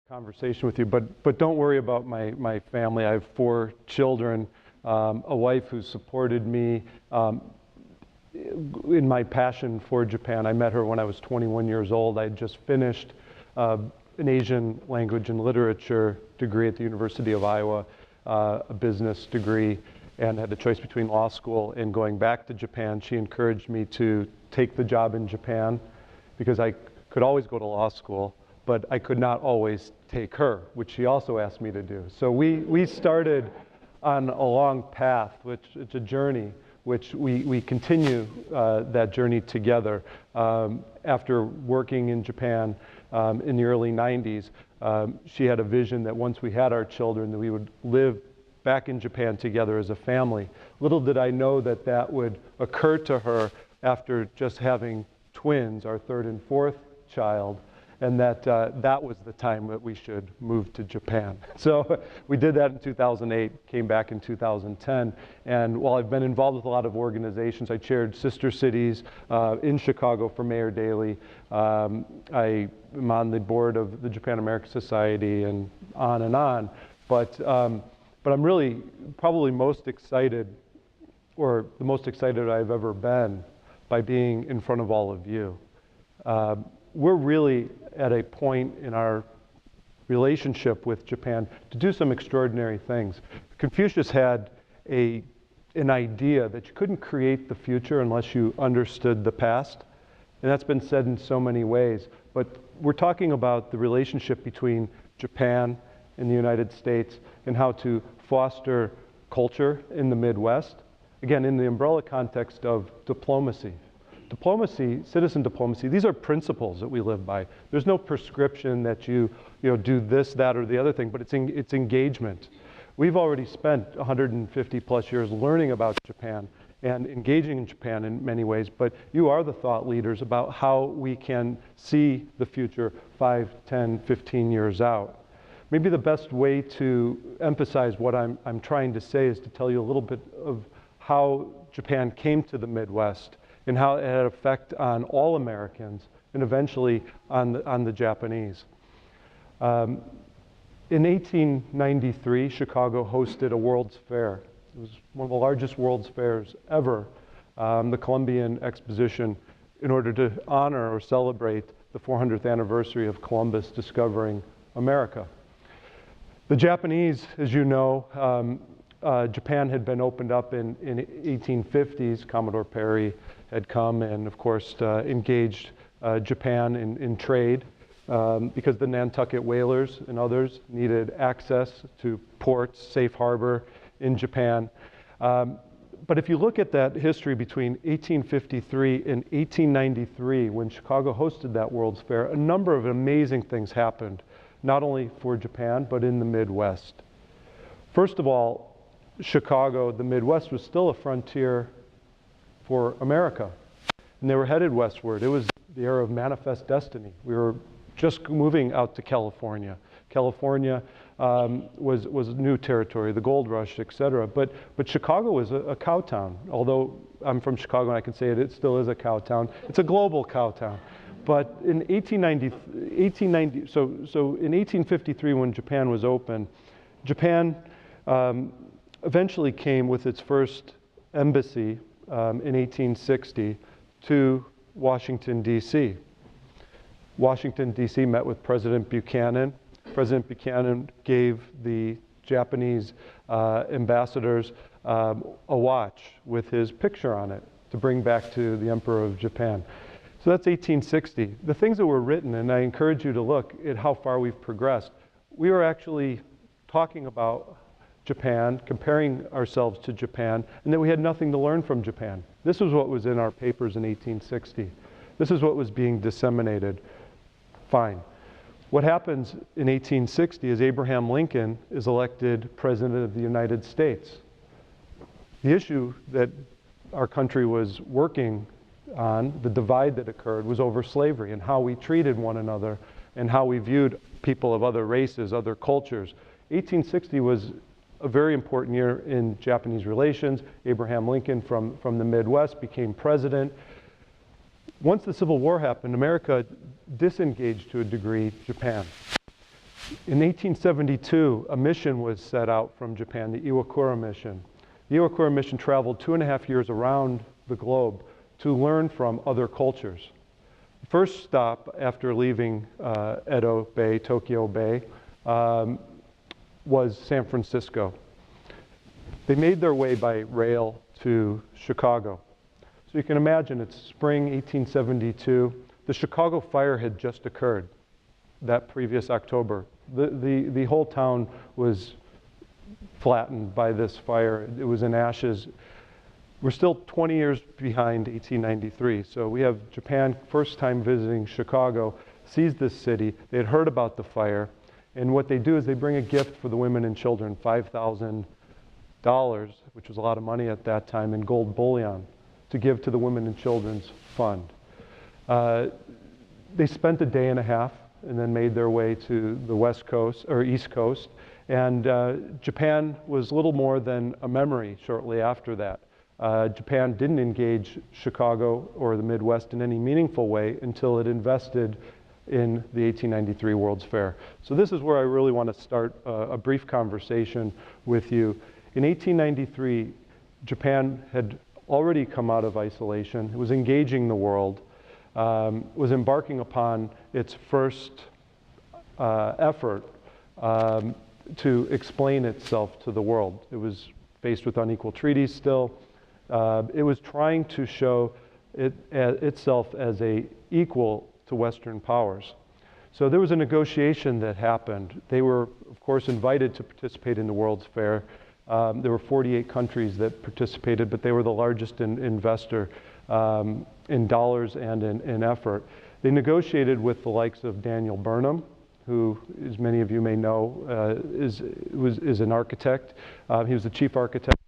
conversation with you, but don't worry about my family. I have 4 children, a wife who supported me in my passion for Japan. I met her when I was 21 years old. I had just finished an Asian language and literature degree at the University of Iowa, a business degree, and had a choice between law school and going back to Japan. She encouraged me to take the job in Japan because I could always go to law school, but I could not always take her, which she also asked me to do. So we started on a long path, which it's a journey, which we continue that journey together. After working in Japan in the early 90s, she had a vision that once we had our children, that we would live back in Japan together as a family. Little did I know that that would occur to her after just having twins, our 3rd and 4th child, and that that was the time that we should move to Japan. So we did that in 2008, came back in 2010, and while I've been involved with a lot of organizations, I chaired Sister Cities in Chicago for Mayor Daley. I am on the board of the Japan American Society and on, but I'm really probably most excited, or the most excited I've ever been, by being in front of all of you. We're really at a point in our relationship with Japan to do some extraordinary things. Confucius had an idea that you couldn't create the future unless you understood the past, and that's been said in so many ways. But we're talking about the relationship between Japan and the United States and how to foster culture in the Midwest, again, in the umbrella context of diplomacy. Diplomacy, citizen diplomacy, these are principles that we live by. There's no prescription that you do this, that, or the other thing, but it's engagement. We've already spent 150 plus years learning about Japan and engaging in Japan in many ways, but you are the thought leaders about how we can see the future 5, 10, 15 years out. Maybe the best way to emphasize what I'm trying to say is to tell you a little bit of how Japan came to the Midwest and how it had an effect on all Americans and eventually on the Japanese. In 1893, Chicago hosted a World's Fair. It was one of the largest World's Fairs ever, the Columbian Exposition, in order to honor or celebrate the 400th anniversary of Columbus discovering America. The Japanese, as you know, Japan had been opened up in 1850s. Commodore Perry had come and, of course, engaged Japan in trade because the Nantucket whalers and others needed access to ports, safe harbor in Japan. But if you look at that history between 1853 and 1893, when Chicago hosted that World's Fair, a number of amazing things happened, not only for Japan, but in the Midwest. First of all, Chicago, the Midwest, was still a frontier for America, and they were headed westward. It was the era of manifest destiny. We were just moving out to California. California was new territory, the gold rush, et cetera. But Chicago was a cow town. Although I'm from Chicago and I can say it still is a cow town. It's a global cow town. But in 1853, when Japan was open, Japan eventually came with its first embassy in 1860 to Washington, D.C. Washington, D.C. met with President Buchanan. President Buchanan gave the Japanese ambassadors a watch with his picture on it to bring back to the Emperor of Japan. So that's 1860. The things that were written, and I encourage you to look at how far we've progressed. We were actually talking about Japan, comparing ourselves to Japan, and that we had nothing to learn from Japan. This was what was in our papers in 1860. This is what was being disseminated. Fine. What happens in 1860 is Abraham Lincoln is elected President of the United States. The issue that our country was working on, the divide that occurred, was over slavery and how we treated one another and how we viewed people of other races, other cultures. 1860 was a very important year in Japanese relations. Abraham Lincoln from the Midwest became president. Once the Civil War happened, America disengaged to a degree Japan. In 1872, a mission was set out from Japan, the Iwakura mission. The Iwakura mission traveled 2.5 years around the globe to learn from other cultures. The first stop after leaving Edo Bay, Tokyo Bay, was San Francisco. They made their way by rail to Chicago. So you can imagine it's spring 1872. The Chicago fire had just occurred that previous October. The whole town was flattened by this fire. It was in ashes. We're still 20 years behind 1893. So we have Japan, first time visiting Chicago, sees this city. They had heard about the fire. And what they do is they bring a gift for the women and children, $5,000, which was a lot of money at that time, in gold bullion to give to the Women and Children's Fund. They spent a day and a half and then made their way to the West Coast, or East Coast. And Japan was little more than a memory shortly after that. Japan didn't engage Chicago or the Midwest in any meaningful way until it invested in the 1893 World's Fair. So this is where I really want to start a brief conversation with you. In 1893, Japan had already come out of isolation. It was engaging the world, was embarking upon its first effort to explain itself to the world. It was faced with unequal treaties still. It was trying to show itself as an equal to Western powers. So there was a negotiation that happened. They were, of course, invited to participate in the World's Fair. There were 48 countries that participated, but they were the largest investor in dollars and in effort. They negotiated with the likes of Daniel Burnham, who, as many of you may know, is an architect. He was the chief architect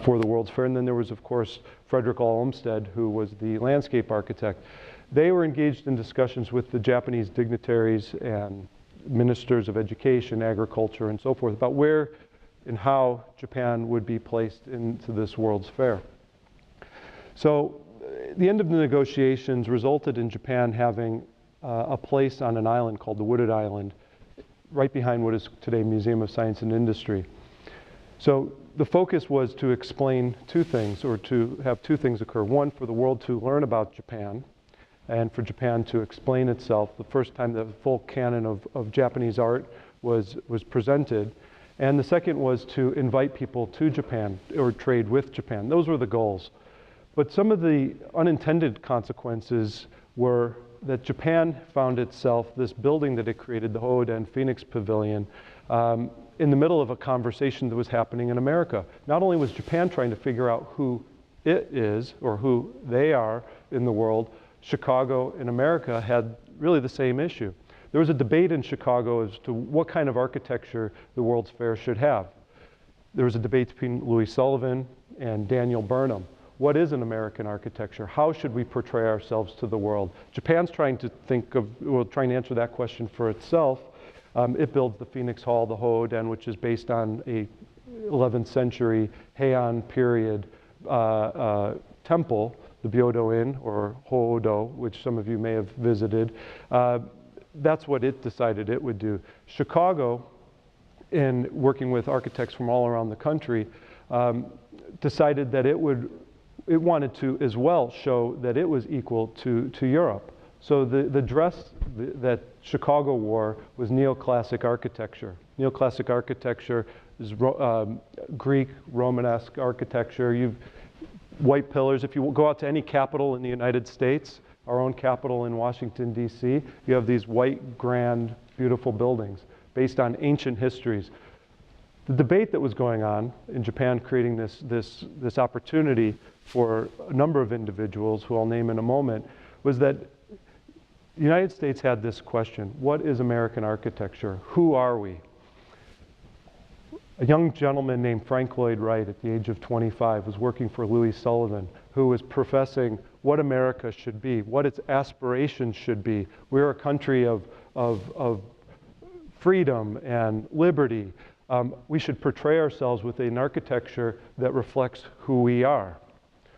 for the World's Fair. And then there was, of course, Frederick Olmsted, who was the landscape architect. They were engaged in discussions with the Japanese dignitaries and ministers of education, agriculture, and so forth about where and how Japan would be placed into this World's Fair. So the end of the negotiations resulted in Japan having a place on an island called the Wooded Island, right behind what is today Museum of Science and Industry. So the focus was to explain two things, or to have two things occur. One, for the world to learn about Japan, and for Japan to explain itself. The first time the full canon of Japanese art was presented. And the second was to invite people to Japan or trade with Japan. Those were the goals. But some of the unintended consequences were that Japan found itself, this building that it created, the Hoden Phoenix Pavilion, in the middle of a conversation that was happening in America. Not only was Japan trying to figure out who it is or who they are in the world, Chicago and America had really the same issue. There was a debate in Chicago as to what kind of architecture the World's Fair should have. There was a debate between Louis Sullivan and Daniel Burnham. What is an American architecture? How should we portray ourselves to the world? Japan's trying to trying to answer that question for itself. It builds the Phoenix Hall, the Hoden, which is based on a 11th century Heian period temple, the Byodo Inn, or Hodo, which some of you may have visited. That's what it decided it would do. Chicago, in working with architects from all around the country, decided that it wanted to as well show that it was equal to Europe. So the dress that Chicago wore was neoclassic architecture. Neoclassic architecture is Greek, Romanesque architecture. You've white pillars. If you go out to any capital in the United States, our own capital in Washington, D.C., you have these white, grand, beautiful buildings based on ancient histories. The debate that was going on in Japan, creating this opportunity for a number of individuals, who I'll name in a moment, was that the United States had this question: what is American architecture? Who are we? A young gentleman named Frank Lloyd Wright, at the age of 25, was working for Louis Sullivan, who was professing what America should be, what its aspirations should be. We're a country of freedom and liberty. We should portray ourselves with an architecture that reflects who we are.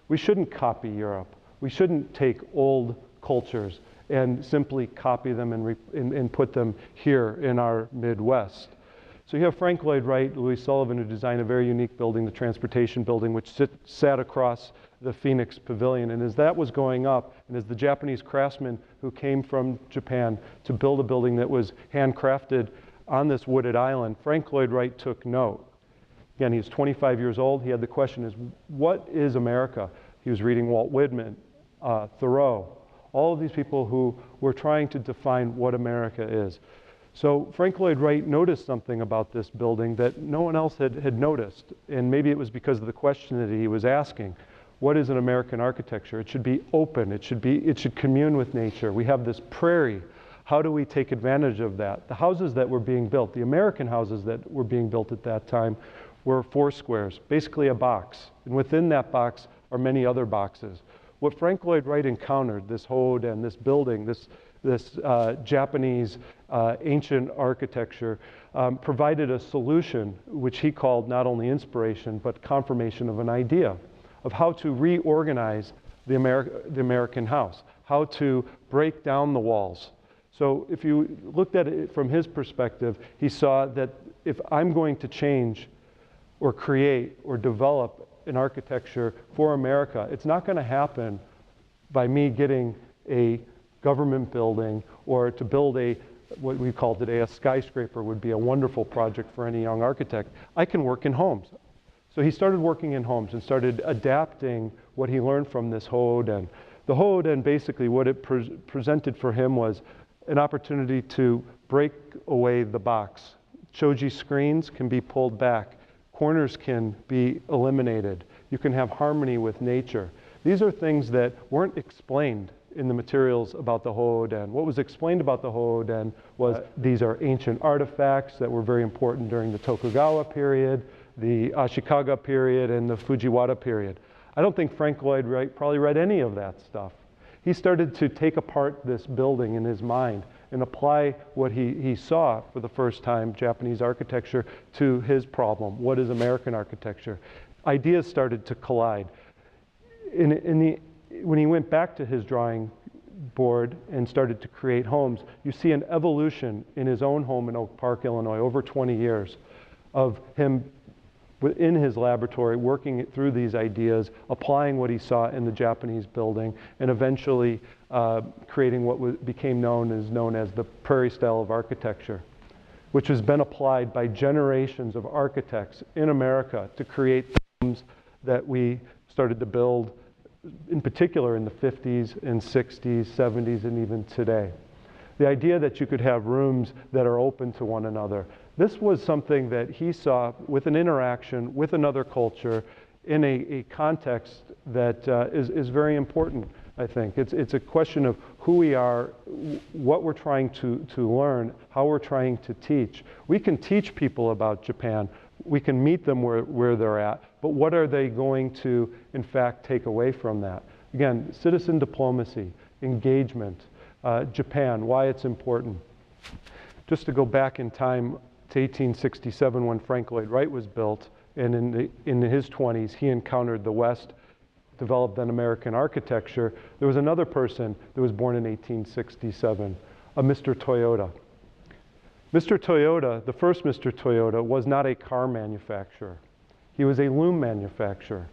We shouldn't copy Europe. We shouldn't take old cultures and simply copy them and put them here in our Midwest. So you have Frank Lloyd Wright, Louis Sullivan, who designed a very unique building, the Transportation Building, which sat across the Phoenix Pavilion. And as that was going up, and as the Japanese craftsmen who came from Japan to build a building that was handcrafted on this wooded island, Frank Lloyd Wright took note. Again, he was 25 years old. He had the question is, what is America? He was reading Walt Whitman, Thoreau, all of these people who were trying to define what America is. So Frank Lloyd Wright noticed something about this building that no one else had noticed, and maybe it was because of the question that he was asking. What is an American architecture? It should be open. It should commune with nature. We have this prairie. How do we take advantage of that? The houses that were being built, the American houses that were being built at that time, were 4 squares, basically a box. And within that box are many other boxes. What Frank Lloyd Wright encountered, this hoden, this building, this Japanese ancient architecture, provided a solution which he called not only inspiration, but confirmation of an idea of how to reorganize the American house, how to break down the walls. So if you looked at it from his perspective, he saw that if I'm going to change or create or develop an architecture for America, it's not going to happen by me getting a government building or to build what we call today a skyscraper would be a wonderful project for any young architect. I can work in homes. So he started working in homes and started adapting what he learned from this hoden. The hoden, basically what it presented for him was an opportunity to break away the box. Shoji screens can be pulled back. Corners can be eliminated. You can have harmony with nature. These are things that weren't explained in the materials about the hoden. What was explained about the hoden was these are ancient artifacts that were very important during the Tokugawa period, the Ashikaga period, and the Fujiwara period. I don't think Frank Lloyd Wright probably read any of that stuff. He started to take apart this building in his mind and apply what he saw for the first time, Japanese architecture, to his problem. What is American architecture? Ideas started to collide. When he went back to his drawing board and started to create homes, you see an evolution in his own home in Oak Park, Illinois, over 20 years of him in his laboratory working through these ideas, applying what he saw in the Japanese building, and eventually creating what became known as the prairie style of architecture, which has been applied by generations of architects in America to create homes that we started to build, in particular in the 50s and 60s, 70s, and even today. The idea that you could have rooms that are open to one another. This was something that he saw with an interaction with another culture in a context that is very important, I think. It's a question of who we are, what we're trying to learn, how we're trying to teach. We can teach people about Japan. We can meet them where they're at, but what are they going to, in fact, take away from that? Again, citizen diplomacy, engagement, Japan, why it's important. Just to go back in time to 1867 when Frank Lloyd Wright was built, and in his 20s he encountered the West, developed an American architecture. There was another person that was born in 1867, a Mr. Toyota. Mr. Toyota, the first Mr. Toyota, was not a car manufacturer. He was a loom manufacturer.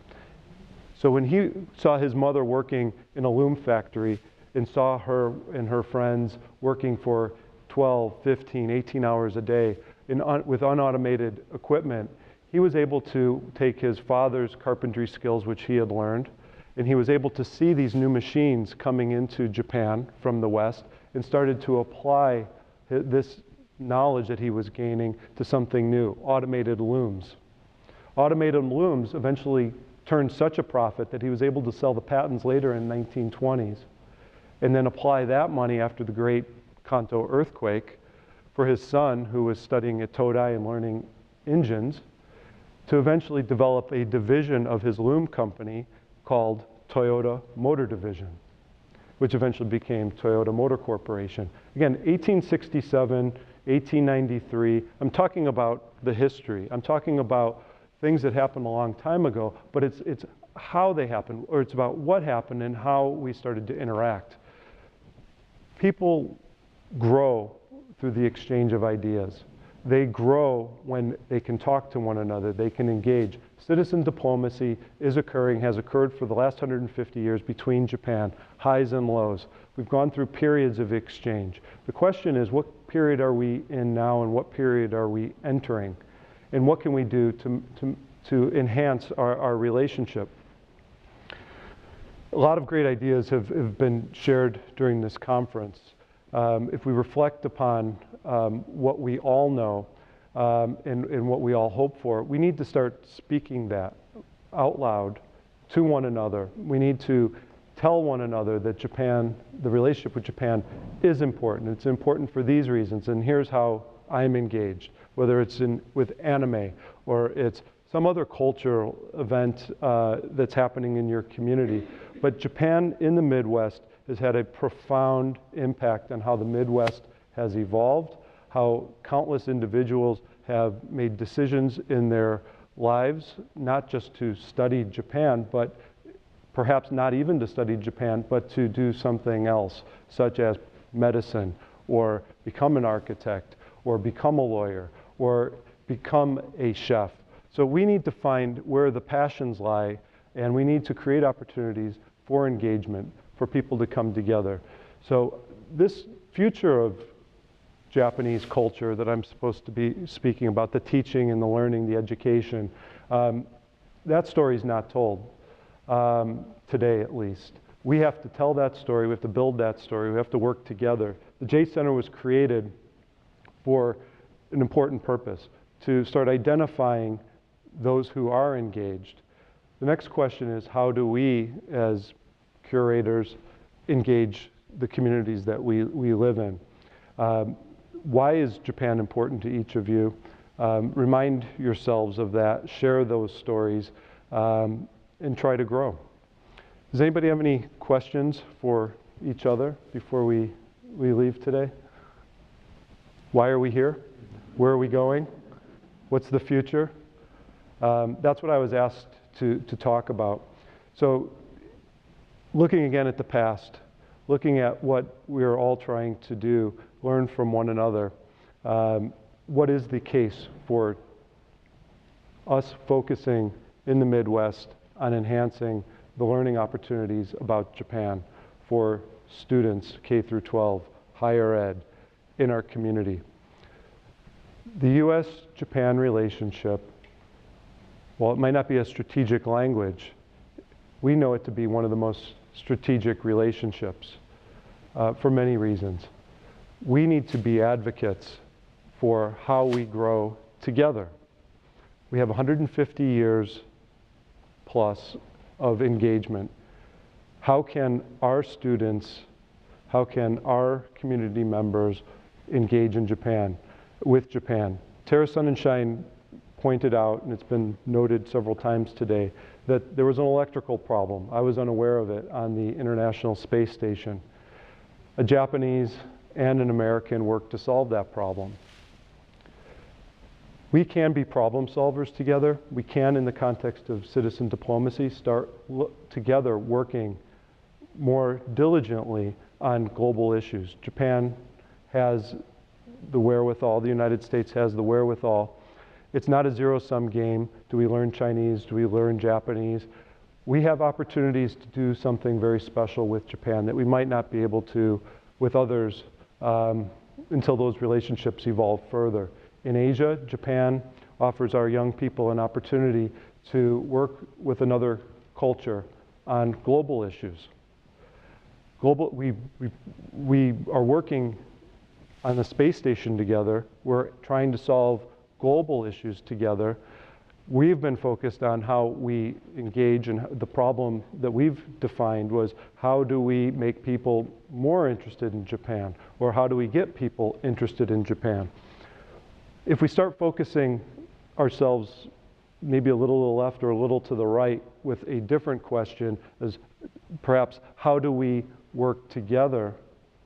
So when he saw his mother working in a loom factory and saw her and her friends working for 12, 15, 18 hours a day with unautomated equipment, he was able to take his father's carpentry skills, which he had learned, and he was able to see these new machines coming into Japan from the West and started to apply this knowledge that he was gaining to something new, automated looms. Automated looms eventually turned such a profit that he was able to sell the patents later in the 1920s and then apply that money after the great Kanto earthquake for his son, who was studying at Todai and learning engines, to eventually develop a division of his loom company called Toyota Motor Division, which eventually became Toyota Motor Corporation. Again, 1867, 1893, I'm talking about the history. I'm talking about things that happened a long time ago, but it's how they happened, or it's about what happened and how we started to interact. People grow through the exchange of ideas. They grow when they can talk to one another, they can engage. Citizen diplomacy is occurring, has occurred for the last 150 years between Japan, highs and lows. We've gone through periods of exchange. The question is, what period are we in now and what period are we entering? And what can we do to enhance our relationship? A lot of great ideas have been shared during this conference. If we reflect upon what we all know and what we all hope for, we need to start speaking that out loud to one another. We need to tell one another that Japan, the relationship with Japan is important. It's important for these reasons, and here's how I'm engaged, whether it's with anime or it's some other cultural event that's happening in your community. But Japan in the Midwest has had a profound impact on how the Midwest has evolved, how countless individuals have made decisions in their lives, not just to study Japan, but perhaps not even to study Japan, but to do something else, such as medicine, or become an architect, or become a lawyer, or become a chef. So we need to find where the passions lie, and we need to create opportunities for engagement, for people to come together. So this future of Japanese culture that I'm supposed to be speaking about, the teaching and the learning, the education, that story is not told today, at least. We have to tell that story, we have to build that story, we have to work together. The J Center was created for an important purpose, to start identifying those who are engaged. The next question is, how do we, as curators, engage the communities that we live in? Why is Japan important to each of you? Remind yourselves of that, share those stories, and try to grow. Does anybody have any questions for each other before we leave today? Why are we here? Where are we going? What's the future? That's what I was asked to talk about. So, looking again at the past, looking at what we're all trying to do, learn from one another, what is the case for us focusing in the Midwest on enhancing the learning opportunities about Japan for students K through 12, higher ed, in our community? The U.S. Japan relationship, while it might not be a strategic language, we know it to be one of the most strategic relationships for many reasons. We need to be advocates for how we grow together. We have 150 years plus of engagement. How can our students, how can our community members engage in Japan, with Japan? Tara Sonnenschein pointed out, and it's been noted several times today, that there was an electrical problem. I was unaware of it on the International Space Station. A Japanese and an American worked to solve that problem. We can be problem solvers together. We can, in the context of citizen diplomacy, start together working more diligently on global issues. Japan has the wherewithal, the United States has the wherewithal. It's not a zero-sum game. Do we learn Chinese? Do we learn Japanese? We have opportunities to do something very special with Japan that we might not be able to with others until those relationships evolve further. In Asia, Japan offers our young people an opportunity to work with another culture on global issues. We are working on the space station together. We're trying to solve global issues together. We've been focused on how we engage, and the problem that we've defined was, how do we make people more interested in Japan, or how do we get people interested in Japan? If we start focusing ourselves maybe a little to the left or a little to the right with a different question, as perhaps, how do we work together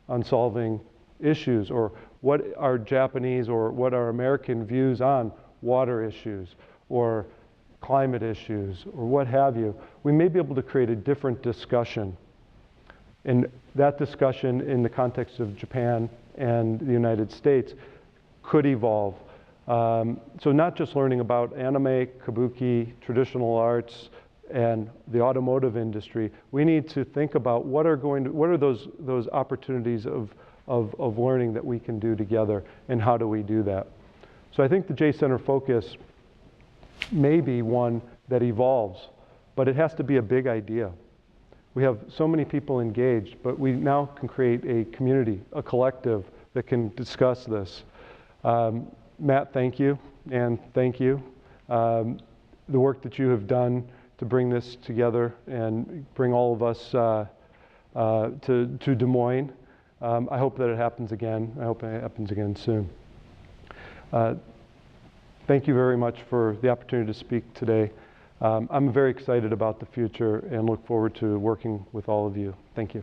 on solving issues, or what are Japanese or what are American views on water issues or climate issues or what have you, we may be able to create a different discussion And that discussion in the context of Japan and the United States could evolve. So not just learning about anime, kabuki, traditional arts, and the automotive industry. We need to think about what are those opportunities of learning that we can do together, and how do we do that? So I think the J Center focus may be one that evolves, but it has to be a big idea. We have so many people engaged, but we now can create a community, a collective that can discuss this. Matt, thank you, and thank you. The work that you have done to bring this together and bring all of us to Des Moines. I hope that it happens again. I hope it happens again soon. Thank you very much for the opportunity to speak today. I'm very excited about the future and look forward to working with all of you. Thank you.